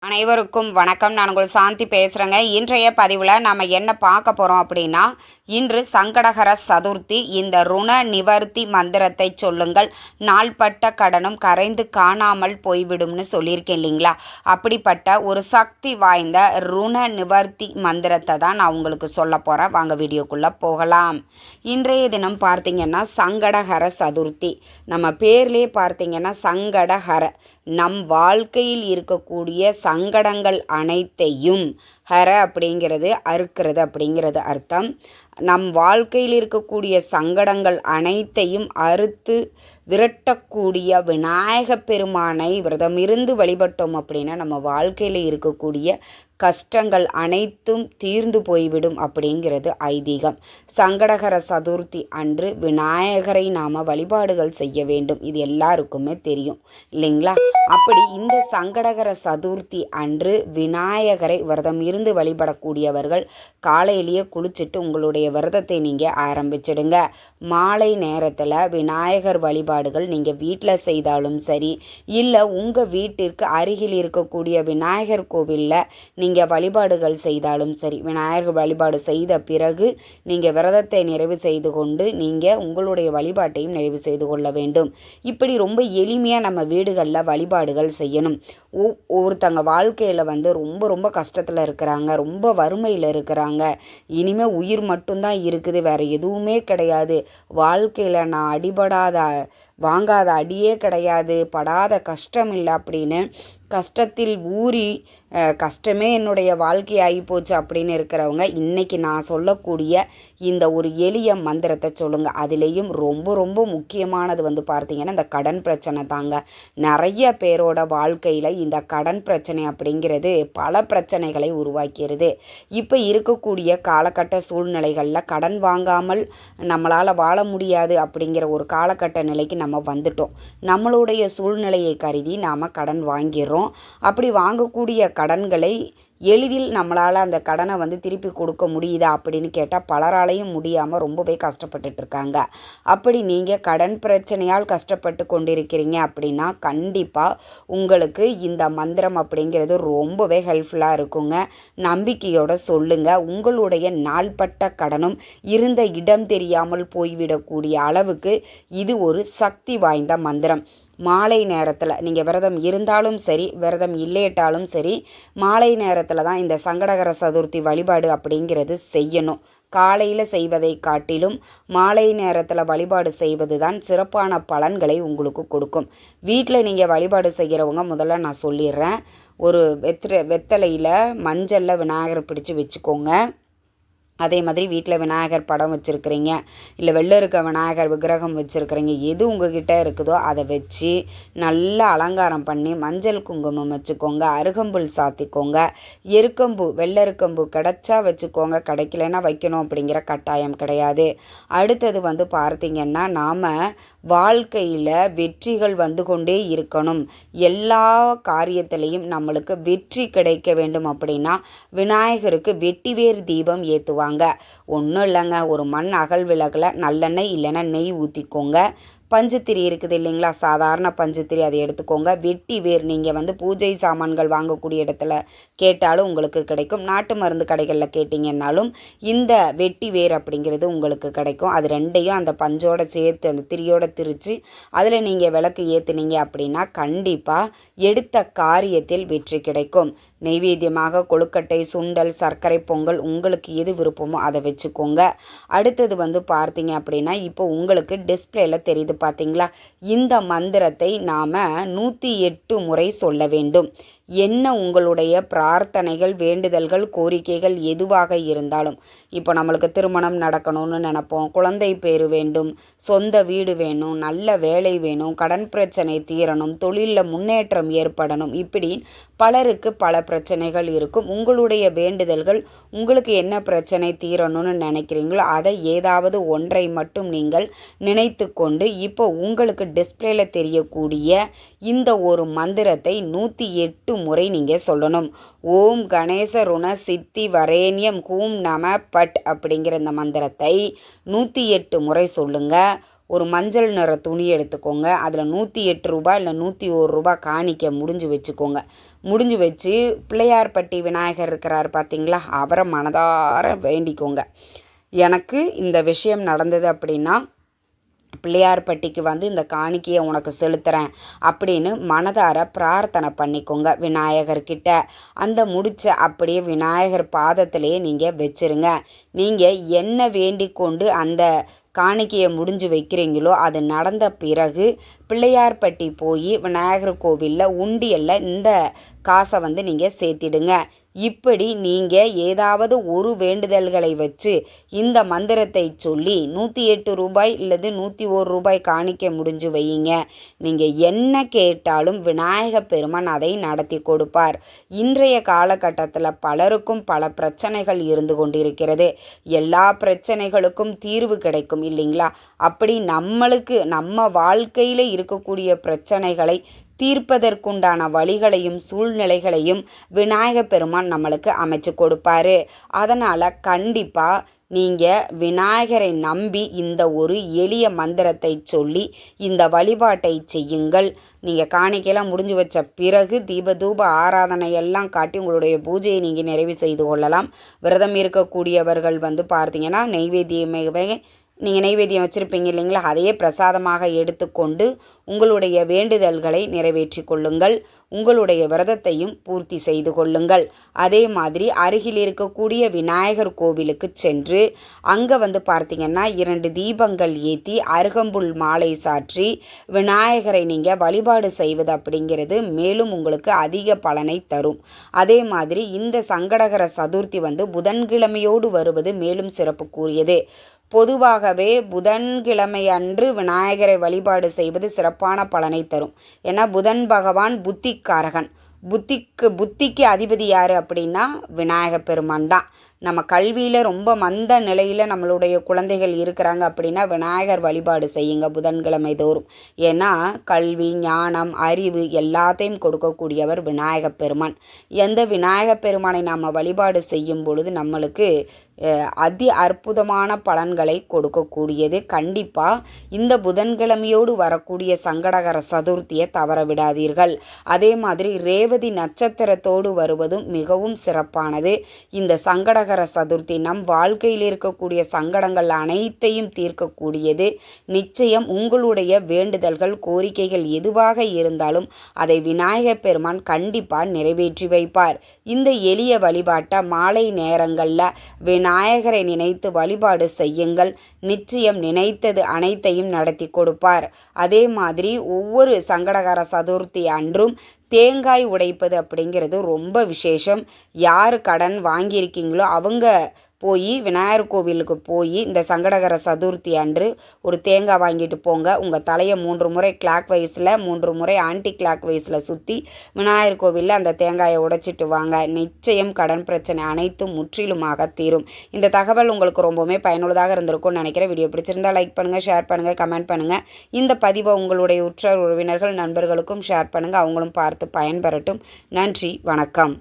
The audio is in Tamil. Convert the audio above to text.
அனைவருக்கும் வணக்கம். நான் உங்கள் சாந்தி பேசுகிறேங்க. இன்றைய பதிவில் நாம் என்ன பார்க்க போகிறோம் அப்படின்னா, இன்று சங்கடகர சதுர்த்தி. இந்த ருண நிவர்த்தி மந்திரத்தை சொல்லுங்கள், நாள்பட்ட கடனும் கரைந்து காணாமல் போய்விடும்னு சொல்லியிருக்கேன் இல்லைங்களா? அப்படிப்பட்ட ஒரு சக்தி வாய்ந்த ருண நிவர்த்தி மந்திரத்தை தான் நான் உங்களுக்கு சொல்ல போகிறேன். வாங்க வீடியோக்குள்ளே போகலாம். இன்றைய தினம் பார்த்திங்கன்னா சங்கடகர சதுர்த்தி. நம்ம பேர்லேயே பார்த்திங்கன்னா சங்கடகர, நம் வாழ்க்கையில் இருக்கக்கூடிய சங்கடங்கள் அனைத்தையும், ஹர அப்படிங்கிறது அறுக்கிறது அப்படிங்கிறது அர்த்தம். நம் வாழ்க்கையில் இருக்கக்கூடிய சங்கடங்கள் அனைத்தையும் அறுத்து விரட்டக்கூடிய விநாயக பெருமானை விரதமிருந்து வழிபட்டோம் அப்படின்னா நம்ம வாழ்க்கையில் இருக்கக்கூடிய கஷ்டங்கள் அனைத்தும் தீர்ந்து போய்விடும் அப்படிங்கிறது ஐதீகம். சங்கடகர சதுர்த்தி அன்று விநாயகரை நாம் வழிபாடுகள் செய்ய வேண்டும். இது எல்லாருக்குமே தெரியும் இல்லைங்களா? அப்படி இந்த சங்கடகர சதுர்த்தி அன்று விநாயகரை விரதம் இருந்து வழிபடக்கூடியவர்கள் காலையிலேயே குளிச்சுட்டு உங்களுடைய விரதத்தை நீங்கள் ஆரம்பிச்சிடுங்க. மாலை நேரத்தில் விநாயகர் வழிபாடுகள் நீங்கள் வீட்டில் செய்தாலும் சரி, இல்லை உங்கள் வீட்டிற்கு அருகில் இருக்கக்கூடிய விநாயகர் கோவிலில் நீங்கள் வழிபாடுகள் செய்தாலும் சரி, விநாயகர் வழிபாடு செய்த பிறகு நீங்கள் விரதத்தை நிறைவு செய்து கொண்டு நீங்கள் உங்களுடைய வழிபாட்டையும் நிறைவு செய்து கொள்ள வேண்டும். இப்படி ரொம்ப எளிமையாக நம்ம வீடுகளில் வழிபாடுகள் செய்யணும். ஒருத்தங்க வாழ்க்கையில் ரொம்ப ரொம்ப கஷ்டத்தில் இருக்கிறாங்க, ரொம்ப வறுமையில் இருக்கிறாங்க, இனிமேல் உயிர் மட்டும்தான் இருக்குது, வேறு எதுவுமே கிடையாது, வாழ்க்கையில் நான் வாங்காத அடியே கிடையாது, படாத கஷ்டம் இல்லை அப்படின்னு கஷ்டத்தில் ஊறி கஷ்டமே என்னுடைய வாழ்க்கை ஆகிப்போச்சு அப்படின்னு இருக்கிறவங்க இன்றைக்கி நான் சொல்லக்கூடிய இந்த ஒரு எளிய மந்திரத்தை சொல்லுங்கள். அதுலேயும் ரொம்ப ரொம்ப முக்கியமானது பார்த்திங்கன்னா இந்த கடன் பிரச்சனை தாங்க. நிறைய பேரோட வாழ்க்கையில் இந்த கடன் பிரச்சனை அப்படிங்கிறது பல பிரச்சனைகளை உருவாக்கிறது. இப்போ இருக்கக்கூடிய காலகட்ட சூழ்நிலைகளில் கடன் வாங்காமல் நம்மளால் வாழ முடியாது அப்படிங்கிற ஒரு காலகட்ட நிலைக்கு நம்ம வந்துட்டோம். நம்மளுடைய சூழ்நிலையை கருதி நாம் கடன் வாங்கிடுறோம். அப்படி வாங்கக்கூடிய கடன்களை எளிதில் நம்மளால் அந்த கடனை திருப்பி கொடுக்க முடியுதா அப்படின்னு கேட்டால் பலராலையும் முடியாமல் ரொம்பவே கஷ்டப்பட்டுட்டு இருக்காங்க. அப்படி நீங்கள் கடன் பிரச்சனையால் கஷ்டப்பட்டு கொண்டிருக்கிறீங்க அப்படின்னா கண்டிப்பாக உங்களுக்கு இந்த மந்திரம் அப்படிங்கிறது ரொம்பவே ஹெல்ப்ஃபுல்லாக இருக்குங்க. நம்பிக்கையோடு சொல்லுங்கள். உங்களுடைய நாள்பட்ட கடனும் இருந்த இடம் தெரியாமல் போய்விடக்கூடிய அளவுக்கு இது ஒரு சக்தி வாய்ந்த மந்திரம். மாலை நேரத்தில் நீங்கள் விரதம் இருந்தாலும் சரி, விரதம் இல்லேட்டாலும் சரி, மாலை நேரத்தில் தான் இந்த சங்கடகர சதுர்த்தி வழிபாடு அப்படிங்கிறது செய்யணும். காலையில் செய்வதை காட்டிலும் மாலை நேரத்தில் வழிபாடு செய்வது தான் சிறப்பான பலன்களை உங்களுக்கு கொடுக்கும். வீட்டில் நீங்கள் வழிபாடு செய்கிறவங்க முதல்ல நான் சொல்லிடுறேன், ஒரு வெத்தலையில் மஞ்சளில் விநாயகர் பிடிச்சி வச்சுக்கோங்க. அதே மாதிரி வீட்டில் விநாயகர் படம் வச்சுருக்கிறீங்க, இல்லை வெளில இருக்க விநாயகர் விக்கிரகம் வச்சுருக்கிறீங்க, எது உங்ககிட்ட இருக்குதோ அதை வச்சு நல்லா அலங்காரம் பண்ணி மஞ்சள் குங்குமம் வச்சுக்கோங்க, அருகம்புல் சாத்திக்கோங்க, எருக்கம்பூ வெள்ளை எருக்கம்பூ கிடைச்சா வச்சுக்கோங்க, கிடைக்கலன்னா வைக்கணும் அப்படிங்கிற கட்டாயம் கிடையாது. அடுத்தது பார்த்திங்கன்னா நாம் வாழ்க்கையில் வெற்றிகள் வந்து கொண்டே இருக்கணும், எல்லா காரியத்திலையும் நம்மளுக்கு வெற்றி கிடைக்க வேண்டும் அப்படின்னா விநாயகருக்கு வெட்டிவேர் தீபம் ஏற்றுவாங்க. ஒன்றும் இல்லைங்க, ஒரு மண் அகல் விளக்கில் நல்லெண்ணெய் இல்லைன்னா நெய் ஊற்றிக்கோங்க. பஞ்சுத்திரி இருக்குது இல்லைங்களா, சாதாரண பஞ்சுத்திரி, அதை எடுத்துக்கோங்க. வெட்டி வேர் நீங்கள் பூஜை சாமான்கள் வாங்கக்கூடிய இடத்துல கேட்டாலும் உங்களுக்கு கிடைக்கும். நாட்டு மருந்து கடைகளில் கேட்டிங்கன்னாலும் இந்த வெட்டி வேர் அப்படிங்கிறது உங்களுக்கு கிடைக்கும். அது ரெண்டையும் அந்த பஞ்சோடு சேர்த்து அந்த திரியோடு திரித்து அதில் நீங்கள் விளக்கு ஏற்றுனீங்க அப்படின்னா கண்டிப்பாக எடுத்த காரியத்தில் வெற்றி கிடைக்கும். நெய்வேத்தியமாக கொழுக்கட்டை, சுண்டல், சர்க்கரை பொங்கல் உங்களுக்கு எது விருப்பமோ அதை வச்சுக்கோங்க. அடுத்தது பார்த்தீங்க அப்படின்னா இப்போ உங்களுக்கு டிஸ்பிளேல தெரியுது பார்த்தீங்களா, இந்த மந்திரத்தை நாம் 108 முறை சொல்ல வேண்டும். என்ன உங்களுடைய பிரார்த்தனைகள், வேண்டுதல்கள், கோரிக்கைகள் எதுவாக இருந்தாலும், இப்போ நம்மளுக்கு திருமணம் நடக்கணும்னு நினைப்போம், குழந்தை பேரு வேண்டும், சொந்த வீடு வேணும், நல்ல வேலை வேணும், கடன் பிரச்சனை தீரணும், தொழிலில் முன்னேற்றம் ஏற்படணும், இப்படி பலருக்கு பல பிரச்சனைகள் இருக்கும். உங்களுடைய வேண்டுதல்கள், உங்களுக்கு என்ன பிரச்சனை தீரணும்னு நினைக்கிறீங்களோ அதை ஏதாவது ஒன்றை மட்டும் நீங்கள் நினைத்து கொண்டு இப்போ உங்களுக்கு டிஸ்பிளேல தெரியக்கூடிய இந்த ஒரு மந்திரத்தை 108 முறை நீங்கள் சொல்லணும். ஓம் கணேச ருண சித்தி வரேண்யம் ஹூம் நம பட் அப்படிங்கிற இந்த மந்திரத்தை 108 முறை சொல்லுங்கள். ஒரு மஞ்சள் நிற துணி எடுத்துக்கோங்க. அதில் 108 ரூபாய் இல்லை 101 ரூபாய் காணிக்க முடிஞ்சு வச்சுக்கோங்க. முடிஞ்சு வச்சு பிள்ளையார்பட்டி விநாயகர் இருக்கிறார் பார்த்தீங்களா, அவரை மனதார வேண்டிக்கோங்க. எனக்கு இந்த விஷயம் நடந்தது அப்படின்னா பிள்ளையார்பட்டிக்கு வந்து இந்த காணிக்கையை உனக்கு செலுத்துகிறேன் அப்படின்னு மனதார பிரார்த்தனை பண்ணிக்கோங்க விநாயகர்கிட்ட. அந்த முடிச்ச அப்படியே விநாயகர் பாதத்திலேயே நீங்கள் வச்சுருங்க. நீங்கள் என்ன வேண்டிக் கொண்டு அந்த காணிக்கையை முடிஞ்சு வைக்கிறீங்களோ அது நடந்த பிறகு பிள்ளையார்பட்டி போய் விநாயகர் கோவிலில் உண்டியலில் இந்த காசை வந்து நீங்கள் சேர்த்திடுங்க. இப்படி நீங்கள் ஏதாவது ஒரு வேண்டுதல்களை வச்சு இந்த மந்திரத்தை சொல்லி 108 ரூபாய் இல்லது 101 ரூபாய் காணிக்க முடிஞ்சு வையுங்க. நீங்கள் என்ன கேட்டாலும் விநாயக பெருமான் அதை நடத்தி கொடுப்பார். இன்றைய காலகட்டத்தில் பலருக்கும் பல பிரச்சனைகள் இருந்து கொண்டிருக்கிறது. எல்லா பிரச்சனைகளுக்கும் தீர்வு கிடைக்கும் இல்லைங்களா? அப்படி நம்மளுக்கு நம்ம வாழ்க்கையில் இருக்கக்கூடிய பிரச்சனைகளை தீர்ப்பதற்குண்டான வழிகளையும் சூழ்நிலைகளையும் விநாயகப் பெருமான் நம்மளுக்கு அமைச்சு கொடுப்பாரு. அதனால் கண்டிப்பாக நீங்கள் விநாயகரை நம்பி இந்த ஒரு எளிய மந்திரத்தை சொல்லி இந்த வழிபாட்டை செய்யுங்கள். நீங்கள் காணிக்கையெல்லாம் முடிஞ்சு வச்ச பிறகு தீபதூப ஆராதனையெல்லாம் காட்டி உங்களுடைய பூஜையை நீங்கள் நிறைவு செய்து கொள்ளலாம். விரதம் இருக்கக்கூடியவர்கள் வந்து பார்த்தீங்கன்னா நீங்கள் நெய்வேத்தியம் வச்சுருப்பீங்க இல்லைங்களா, அதையே பிரசாதமாக எடுத்துக்கொண்டு உங்களுடைய வேண்டுதல்களை நிறைவேற்றி கொள்ளுங்கள். உங்களுடைய விரதத்தையும் பூர்த்தி செய்து கொள்ளுங்கள். அதே மாதிரி அருகில் இருக்கக்கூடிய விநாயகர் கோவிலுக்கு சென்று அங்கே வந்து பார்த்திங்கன்னா 2 தீபங்கள் ஏற்றி அருகம்புல் மாலை சாற்றி விநாயகரை நீங்கள் வழிபாடு செய்வது அப்படிங்கிறது மேலும் உங்களுக்கு அதிக பலனை தரும். அதே மாதிரி இந்த சங்கடகர சதுர்த்தி வந்து புதன்கிழமையோடு வருவது மேலும் சிறப்புக்குரியது. பொதுவாகவே புதன்கிழமை அன்று விநாயகரை வழிபாடு செய்வது சிறப்பான பலனை தரும். ஏன்னா புதன் பகவான் புத்திக்காரகன். புத்திக்கு அதிபதி யார் அப்படின்னா விநாயகப் பெருமான் தான். நம்ம கல்வியில் ரொம்ப மந்த நிலையில் நம்மளுடைய குழந்தைகள் இருக்கிறாங்க அப்படின்னா விநாயகர் வழிபாடு செய்யுங்க புதன்கிழமை தோறும். ஏன்னா கல்வி, ஞானம், அறிவு எல்லாத்தையும் கொடுக்கக்கூடியவர் விநாயகப் பெருமான். எந்த விநாயகப் பெருமானை நாம் வழிபாடு செய்யும் பொழுது நம்மளுக்கு அதி அற்புதமான பலன்களை கொடுக்கக்கூடியது. கண்டிப்பாக இந்த புதன்கிழமையோடு வரக்கூடிய சங்கடகர சதுர்த்தியை தவற விடாதீர்கள். அதே மாதிரி ரேவதி நட்சத்திரத்தோடு வருவதும் மிகவும் சிறப்பானது. இந்த சங்கடகர சதுர்த்தி நம் வாழ்க்கையில் இருக்கக்கூடிய சங்கடங்கள் அனைத்தையும் தீர்க்கக்கூடியது. நிச்சயம் உங்களுடைய வேண்டுதல்கள், கோரிக்கைகள் எதுவாக இருந்தாலும் அதை விநாயகப் பெருமான் கண்டிப்பாக நிறைவேற்றி வைப்பார். இந்த எளிய வழிபாட்டை மாலை நேரங்களில் விநாயகரை நினைத்து வழிபாடு செய்யுங்கள். நிச்சயம் நினைத்தது அனைத்தையும் நடத்தி கொடுப்பார். அதே மாதிரி ஒவ்வொரு சங்கடகர சதுர்த்தி அன்றும் தேங்காய் உடைப்பது அப்படிங்கிறது ரொம்ப விசேஷம். யார் கடன் வாங்கியிருக்கீங்களோ அவங்க போய் விநாயகர் கோவிலுக்கு போய் இந்த சங்கடகர சதுர்த்தி அன்று ஒரு தேங்காய் வாங்கிட்டு போங்க. உங்கள் தலையை 3 முறை கிளாக் வைஸில் 3 முறை ஆன்டி கிளாக் வைஸில் சுற்றி விநாயகர் கோவிலில் அந்த தேங்காயை உடைச்சிட்டு வாங்க. நிச்சயம் கடன் பிரச்சனை அனைத்தும் முற்றிலுமாக தீரும். இந்த தகவல் உங்களுக்கு ரொம்பவுமே பயனுள்ளதாக இருந்திருக்கும்னு நினைக்கிறேன். வீடியோ பிடிச்சிருந்தால் லைக் பண்ணுங்கள், ஷேர் பண்ணுங்கள், கமெண்ட் பண்ணுங்கள். இந்த பதிவை உங்களுடைய உற்றார் உறவினர்கள் நண்பர்களுக்கும் ஷேர் பண்ணுங்கள். அவங்களும் பார்த்து பயன்பெறட்டும். நன்றி, வணக்கம்.